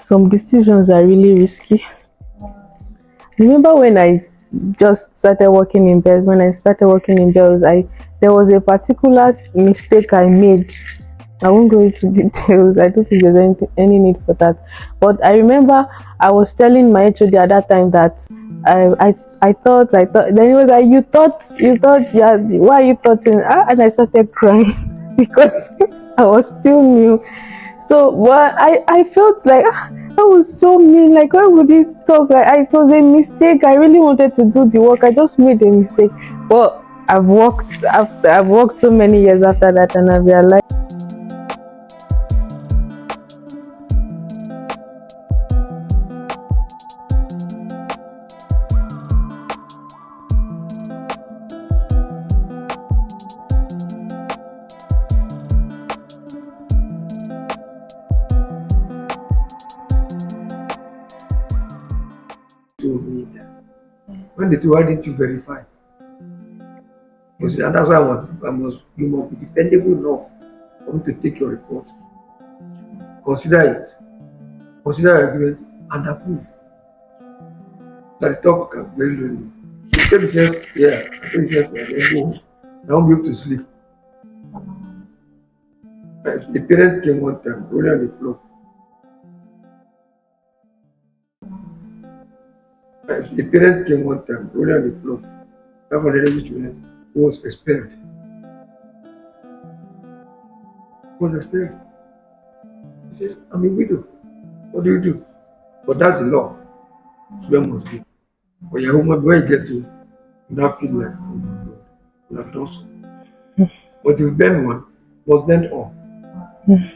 some decisions are really risky. Remember when I just started working in Bells? When I started working in Bells, there was a particular mistake I made. I won't go into details. I don't think there's any need for that. But I remember I was telling my HOD at that time that I thought. Then he was like, you thought, yeah. Why are you thought? And I started crying because I was still new. So, but I felt like that was so mean. Like, why would he talk like it was a mistake? I really wanted to do the work. I just made a mistake. But I've worked so many years after that, and I realized. Told me that. When they told, why didn't you verify? Because that's why you must be dependable enough for me to take your report. Consider it. Consider your argument and approve. That the talk can very lonely. You tell me just, yeah, I tell you just, I won't be able to sleep. The parent came one time, rolling on the floor. The parent came one time, rolling on the floor. That was the student who was expelled. He says, I'm a widow. What do you do? But that's the law. Children must do. But you're human, where you get to, you now feel like, oh my God, you have done so. But if you bend one, must bend all. In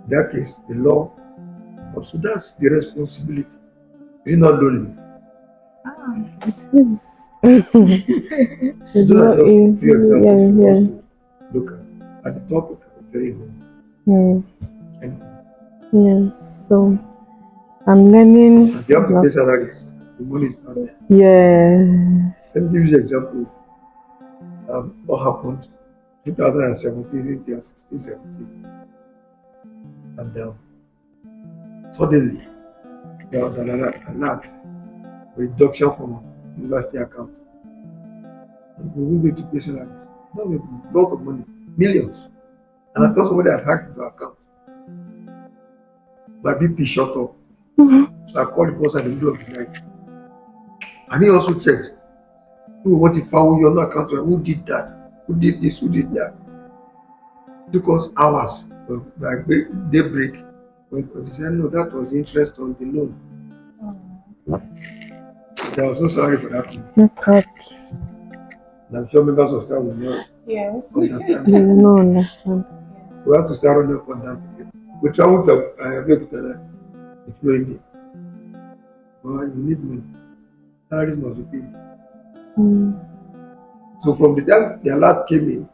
that case, the law, also that's the responsibility. Is it not lonely? It is. It's not a few examples for us yeah. to look at the topic very well. Yes, so I'm learning. If you have to pay salaries, the money is not there. Yes. Let me give you the example of what happened 2017, 2016, 17. And suddenly there was an alert, reduction from university accounts. We will be to pay salaries. Not a lot of money, millions. And I thought somebody had hacked the account. My BP shot up. So I called the boss at the middle of the night. And he also checked. Who wanted to foul your account? Who did that? Who did this? Who did that? It took us hours. By daybreak, when he said, no, that was interest on the loan. There was no salary for that. And I'm sure members of staff will not understand. They will not understand. We have to start running up and down together. We travel to the flowing day. But you need money. Salaries must be paid. So from the time the alert came in,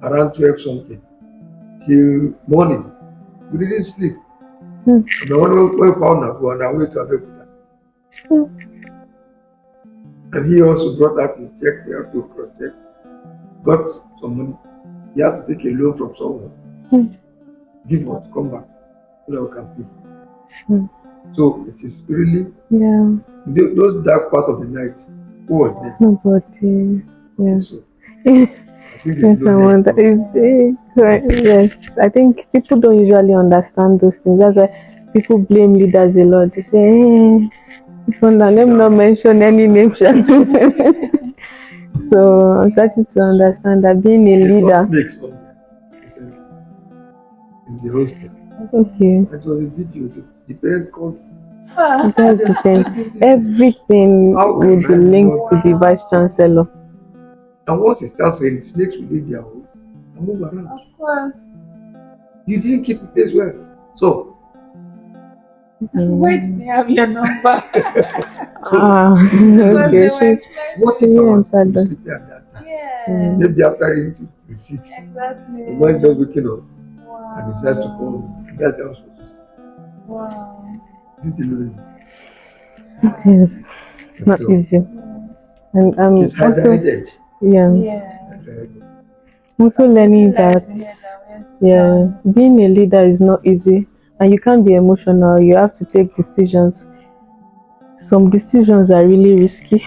around 12 something, till morning, we didn't sleep. And when we found out, we were on our way to Abeokuta. And he also brought out his check. We have to cross-check. Got some money. He had to take a loan from someone. Give us, come back, so that we can pay. So it is really those dark parts of the night. Who was there? Nobody. Yes. So, yes, I wonder. Yes, I think people don't usually understand those things. That's why people blame leaders a lot. They say, this one, let me not mention any name. So I'm starting to understand that being a leader. In the hostel. Okay. That was a video. The parent called. That's the thing. Everything will be linked to the vice chancellor. And once it starts raining, snakes will leave their holes and move around. Of course. You didn't keep the place well. So. Where did they have your number? Okay. What if I was sleeping at that time? Yeah. Maybe after eating the seat. Exactly. The boy just waking up. Wow. And decides to call me. That's the house. Wow. Isn't it lonely? It is. It's not easy. And it's also, I'm also learning that being a leader is not easy. and you can't be emotional. You have to take decisions. Some decisions are really risky.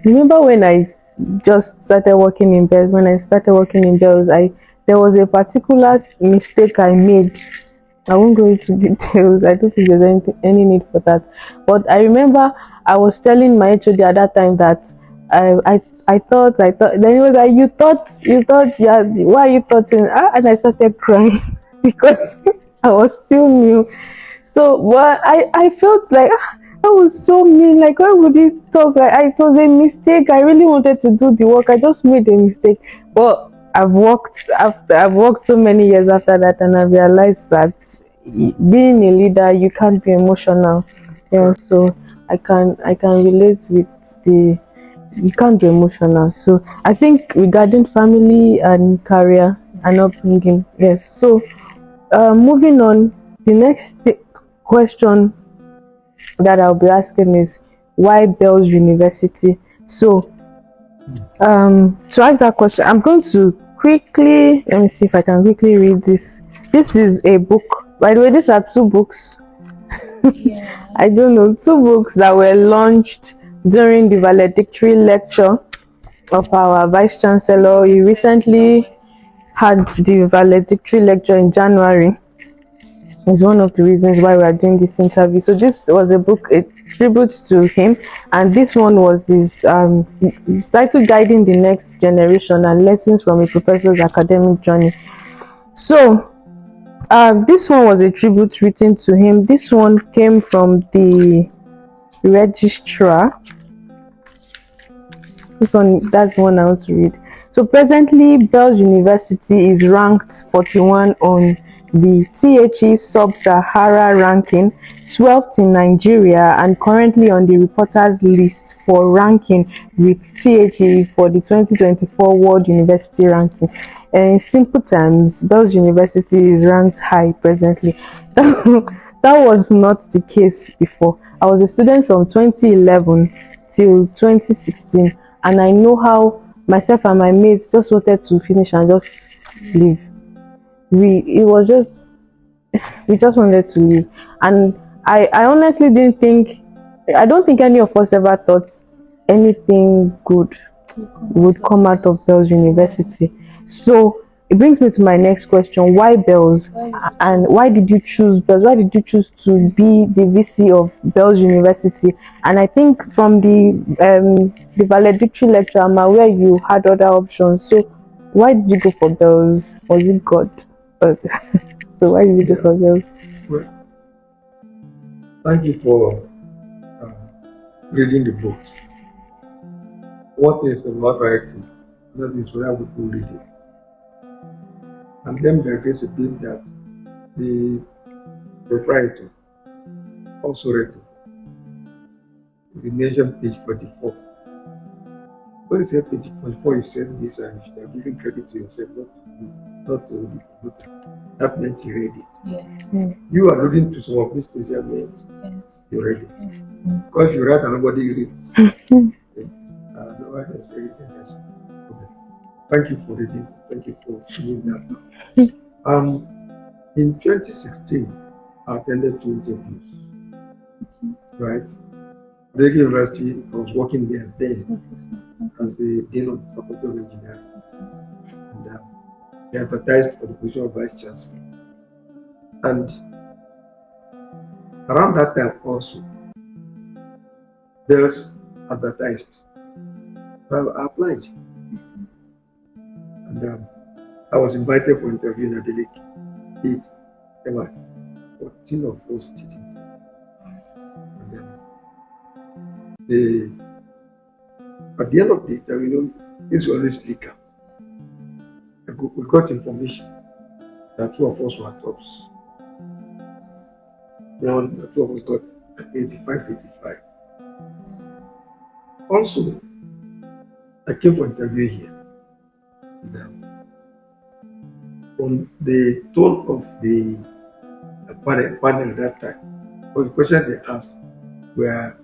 Remember when I just started working in Bells? When I started working in Bells, I there was a particular mistake I made. I won't go into details. I don't think there's any need for that. But I remember I was telling my HOD at that time that I thought. Then he was like, you thought, yeah. Why are you thought? And I started crying because I was still new. So, but I felt like I was so mean. Like, why would he talk like it was a mistake? I really wanted to do the work. I just made a mistake. But I've worked so many years after that, and I realized that being a leader, you can't be emotional. Yeah, so I can relate with the you can't be emotional. So I think regarding family and career and upbringing, yes. So moving on, the next question that I'll be asking is why Bells University? So to ask that question, I'm going to quickly let me see if I can quickly read this. This is a book. By the way, these are two books. Yeah. I don't know, two books that were launched during the valedictory lecture of our vice chancellor. He recently had the valedictory lecture in January. Is one of the reasons why we are doing this interview. So this was a book, a tribute to him, and this one was his title, Guiding the Next Generation and Lessons from a Professor's Academic Journey. So this one was a tribute written to him. This one came from the registrar. That's the one I want to read. So presently, Bells University is ranked 41 on the THE Sub-Sahara ranking, 12th in Nigeria, and currently on the reporters list for ranking with THE for the 2024 World University ranking. In simple terms, Bells University is ranked high presently. That was not the case before. I was a student from 2011 till 2016, and I know how myself and my mates just wanted to finish and just leave. We just wanted to leave, and I honestly didn't think. I don't think any of us ever thought anything good would come out of Bells University. So it brings me to my next question: why Bells, and why did you choose Bells? Why did you choose to be the VC of Bells University? And I think from the valedictory lecture, I'm aware you had other options. So why did you go for Bells? Was it God? So why did you go for Bells? Well, thank you for reading the books. One thing is about writing, another thing is whether people read it. And then there is a bit that the proprietor also read it. You mentioned page 44. When you said page 44, you said this and you should have given credit to yourself, not to me, not to the promoter. That meant you read it. Yes. You are alluding to some of these things you meant Yes. you read it. Yes. Because you write and nobody reads. Nobody has read it. Yes. Okay. Thank you for reading. Thank you for doing that. In 2016, I attended 2 interviews. Right? Reading University, I was working there then as the Dean of the Faculty of Engineering. And they advertised for the position of Vice Chancellor. And around that time also, Bells advertised. So I applied. And I was invited for interview in Adeleke. There were 14 of us cheating. And at the end of the interview, this will always leak out. We got information that 2 of us were tops. The 2 of us got 85. Also, I came for interview here. And, from the tone of the panel at that time, the questions they asked were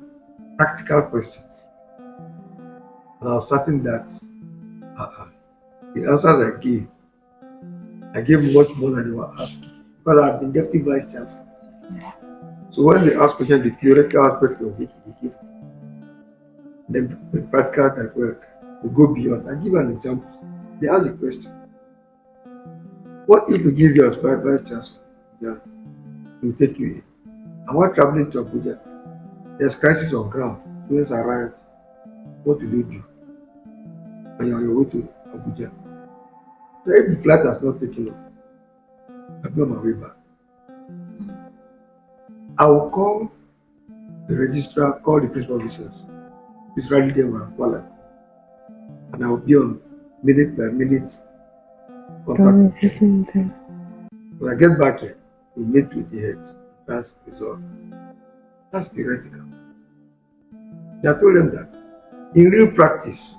practical questions. And I was certain that the answers I gave much more than they were asking. but I've been deputy vice chancellor. So when they ask questions, the theoretical aspect of it, they give. Then the practical type where we go beyond. I give an example. They ask a question. What if we give you as vice chancellor? Yeah, we'll take you in. And while traveling to Abuja, there's crisis on ground. Students are rioting. What will you do? And you're on your way to Abuja. So if the flight has not taken off, I'll be on my way back. I will call the registrar, call the principal officers, please rally them around Kuala, and I will be on minute by minute contact with them. When I get back here, we meet with the heads. That's resolved. That's theoretical. I told them that in real practice,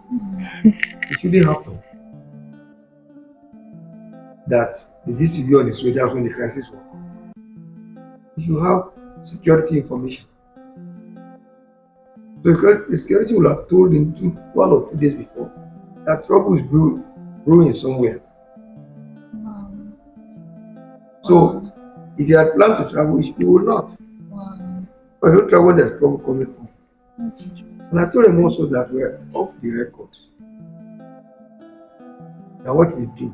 it shouldn't happen that the VCB on its way, that's when the crisis will come. If you have security information, the security will have told him 1 or 2 days before that trouble is brewing somewhere. Wow. So if you had planned to travel, you will not. Wow. But don't travel when there's trouble coming home. And I told them also that we're off the record. Now what we do,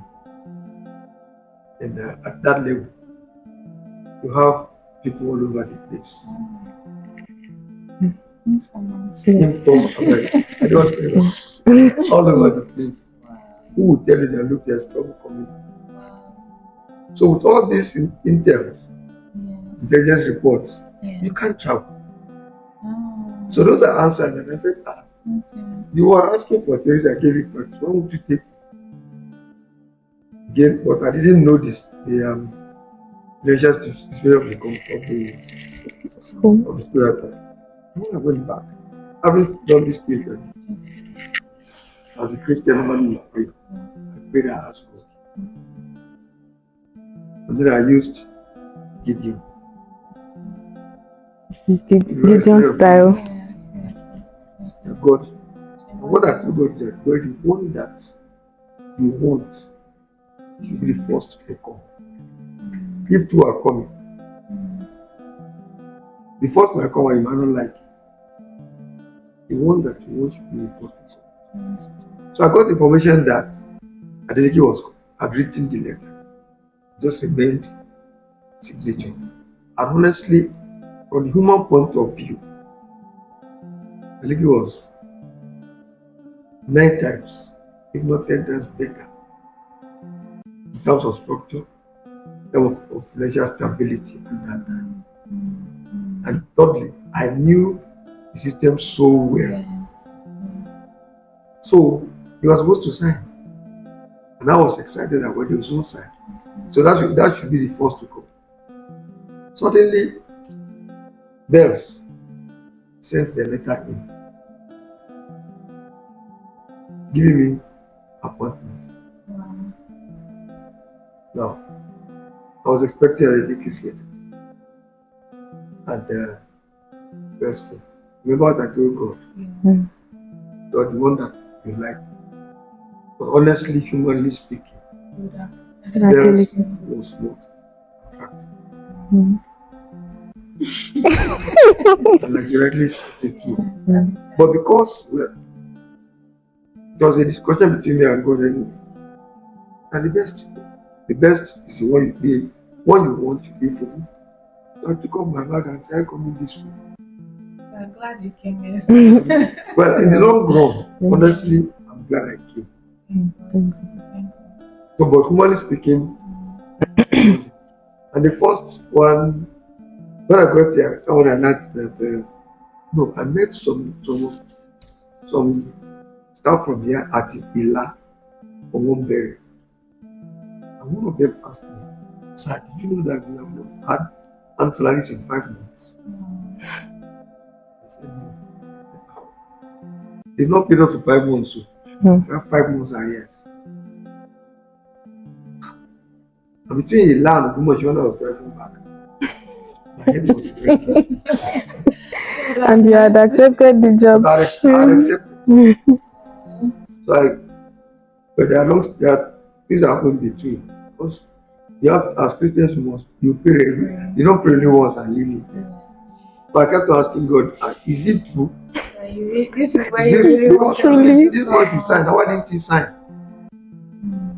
and at that level, you have people all over the place. Yes. I don't know. All over the place. Who will tell you that look, there's trouble coming? So with all these intels, intelligence reports, you can't travel. So those are answers, and I said, you were asking for things I gave you back. Why would you take again? But I didn't know this. The measures to sphere of the spirit. When I went back, having done this created, as a Christian, normally you pray. I prayed and asked God. And then I used Gideon. Gideon style. God. And what I told God is that God, the one that you want should be the first to come. If two are coming, the first might come and you might not like it. The one that you want should be the first to come. So I got information that Adeleke had written the letter, just remained signature. And honestly, from the human point of view, Adeleke was 9 times, if not 10 times better in terms of structure, in terms of financial stability at that time. And thirdly, I knew the system so well. So he was supposed to sign. And I was excited that when he was not signed. So that should be the first to come. Suddenly, Bells sent the letter in, giving me appointment. Now, I was expecting a ridiculous letter. And Bells came. Remember what I told God? You are the one that you like. But honestly, humanly speaking, Bells was not attractive. And like you rightly stated too. But because it was a discussion between me and God anyway. And the best is the one you want to be for me. So I took up my bag and started coming this way. I'm glad you came here. Well, in the long run, honestly, I'm glad I came. So, but humanly speaking, and the first one, when I got here, I announced that no, I met some staff from here at Ila for one burial. And one of them asked me, "Sir, did you know that we have not had armed salaries in 5 months?" I said, "No." They've not paid us for 5 months, so we have 5 months arrears. And between Ila and Gumoshi, when I was driving back, my head was breaking. And you had accepted the job. I had accepted. So but there are things that happen between. Because You have as Christians you pray. You don't pray only once and leave it there. But I kept asking God, is it true? This is where you really want Truly. This month you signed, why didn't you sign?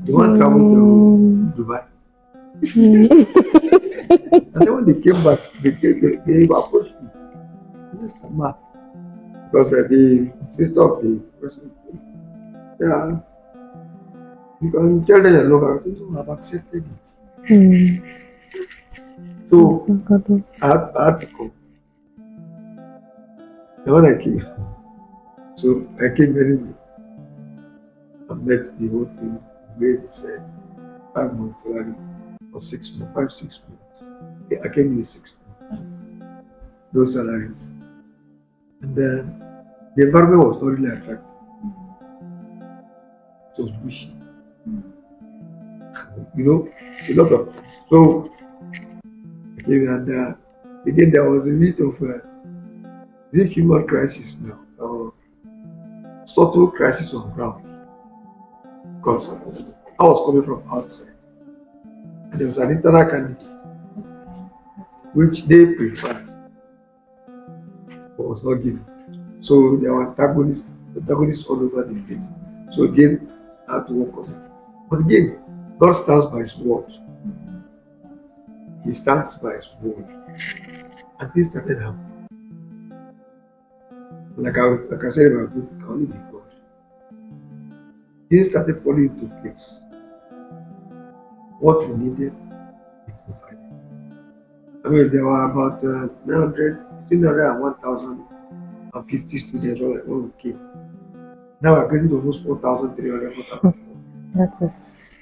You want to travel to Dubai. And then when they came back, they approached me. Yes, I'm back. Because the sister of the person, yeah, you can tell them you're no, I think you have accepted it. So I had to come. And when I came, so I came anyway. I met the whole thing where they said 5 months salary or 6 months, 5, 6 months. I came in 6 months, no salaries. And the environment was not really attractive. It was bushy. You know, a lot of. So, and again, there was a bit of is it human crisis now, or subtle crisis on ground. Because I was coming from outside, and there was an internal candidate which they preferred, but was not given. So there were antagonists all over the place. So again, I had to work on it. But again, God stands by His word. He stands by His word, and things started happening. Like I said in my book, I only be God. Things started falling into place. What we needed, He provided. I mean, there were about 900, between 900 and 1,050 students when we came. Now we're getting to almost 4,300, 4,000. That is.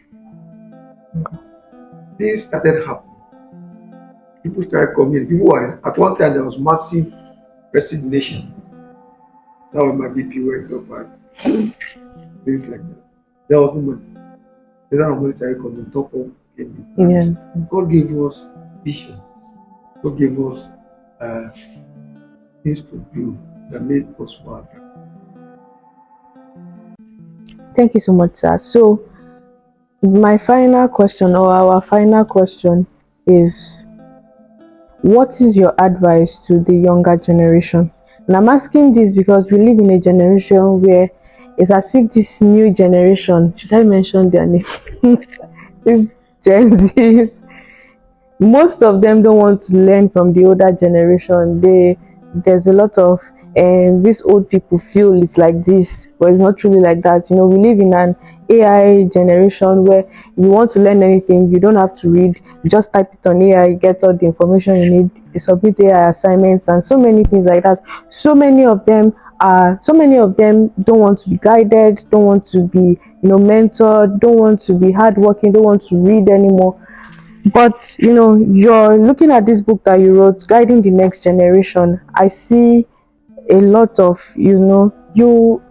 Things started happening. People started coming. People were, at one time, there was massive resignation. That was my BP went up and things like that. There was no money. Then money started coming, top up came. Yes. God gave us vision. God gave us things to do that made us more attractive. Thank you so much, sir. So, my final question, or our final question, is what is your advice to the younger generation? And I'm asking this because we live in a generation where it's as if this new generation, should I mention their name? These Gen Zs, most of them don't want to learn from the older generation. There's a lot of these old people feel it's like this, but it's not truly like that. You know, we live in an AI generation where you want to learn anything, you don't have to read, you just type it on AI, you get all the information you need, they submit AI assignments and so many things like that. So many of them don't want to be guided, don't want to be, mentored, don't want to be hardworking, don't want to read anymore. But you're looking at this book that you wrote, Guiding the Next Generation. I see a lot of you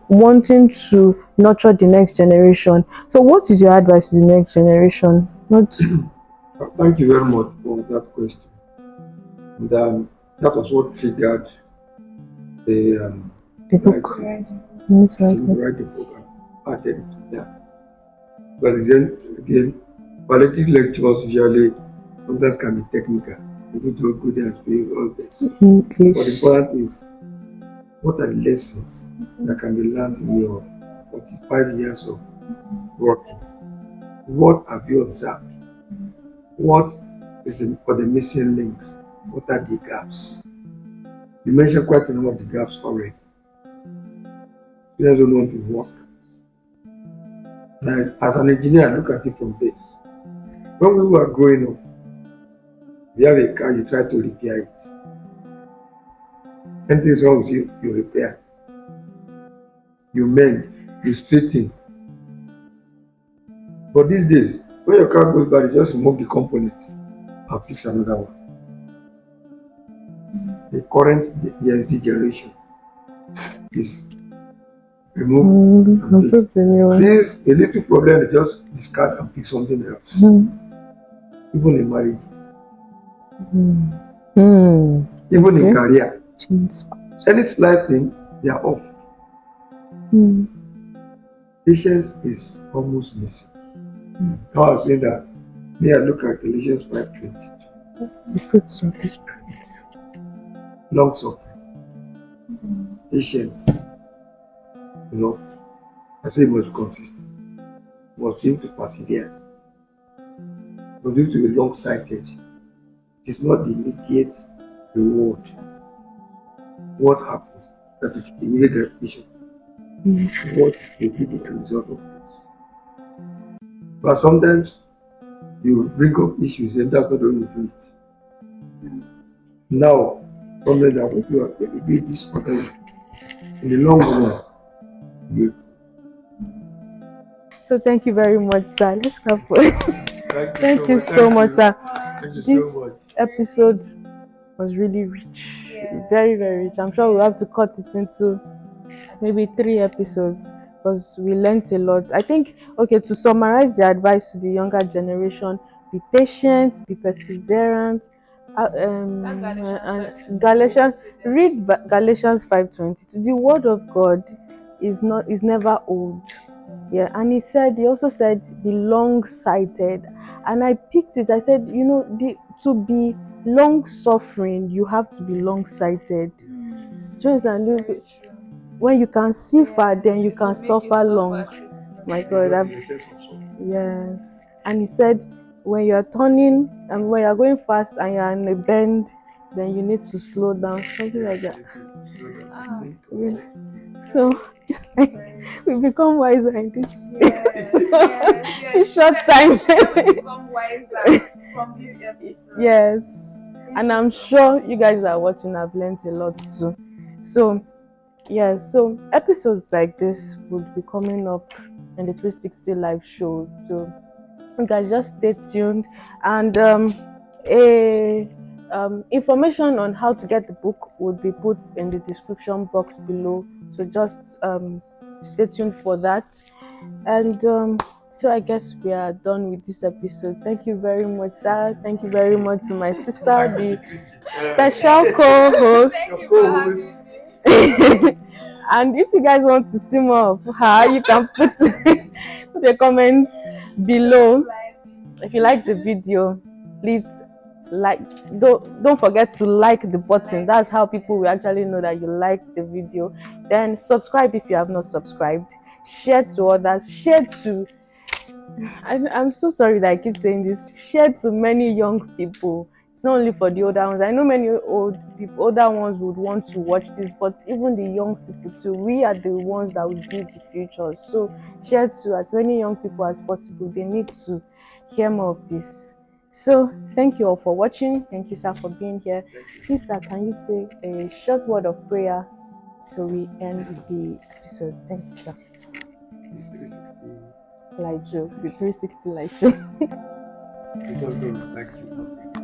wanting to nurture the next generation. So what is your advice to the next generation? Thank you very much for that question. And that was what triggered the book. To write the book and added to that. But again, qualitative lectures usually sometimes can be technical. You go there and speak all this. But the important is, what are the lessons that can be learned in your 45 years of working? What have you observed? What is the missing links? What are the gaps? You mentioned quite a number of the gaps already. Students don't want to work. And as an engineer, I look at it from this. When we were growing up, you have a car, you try to repair it. Anything's wrong with you, you repair. You mend, you straighten. But these days, when your car goes bad, you just remove the component and fix another one. The current Gen Z generation is remove and fix. This a little problem, they just discard and pick something else. Even in marriages. Even in career. Any slight thing, they are off. Patience is almost missing. I was saying that Me, I look at Galatians 5:22. The fruits of the Spirit. Long suffering, patience. You know, I say you must be consistent. You must be able to persevere. You must be able to be long sighted. It is not the immediate reward. What happens? That if immediate gratification, what will be the result of this? But sometimes you bring up issues and that's not the way you do it. Now, something that we feel if you be this other way, in the long run, you. So thank you very much, sir. Let's clap for Thank you so Thank much, you. sir. Thank you so much. This episode was really rich. Yeah. Very, very rich. I'm sure we'll have to cut it into maybe 3 episodes because we learned a lot. I think, okay, to summarize the advice to the younger generation, be patient, be perseverant. And Galatians, read Galatians 5:22. The word of God is never old. Yeah, and he also said, be long-sighted. And I picked it. I said, to be long-suffering, you have to be long-sighted. Very true. When you can see far, then you can To make suffer long. My God, In the sense of suffering. yes. And he said, when you're turning and when you're going fast and you're in a bend, then you need to slow down, something like that. Yes. So it's like we become wiser in this, this short time. We become wiser from this episode. Yes. And I'm sure you guys are watching have learned a lot too. So so episodes like this would be coming up in the 360 live show. So you guys just stay tuned, and information on how to get the book would be put in the description box below. So just stay tuned for that. And so I guess we are done with this episode. Thank you very much, sir. Thank you very much to my sister, the special co-host. Thank you for having me. And if you guys want to see more of her, you can put the comment below. If you like the video, please don't forget to like the button. That's how people will actually know that you like the video. Then subscribe if you have not subscribed. Share to others. I'm so sorry that I keep saying this. Share to many young people. It's not only for the older ones. I know many older ones would want to watch this, but even the young people too. We are the ones that will build the future. So share to as many young people as possible. They need to hear more of this. So thank you all for watching. Thank you, sir, for being here. Please, sir, can you say a short word of prayer so we end the episode? Thank you, sir. It's 360. Light show, the 360 light show. It's just going to thank you once again.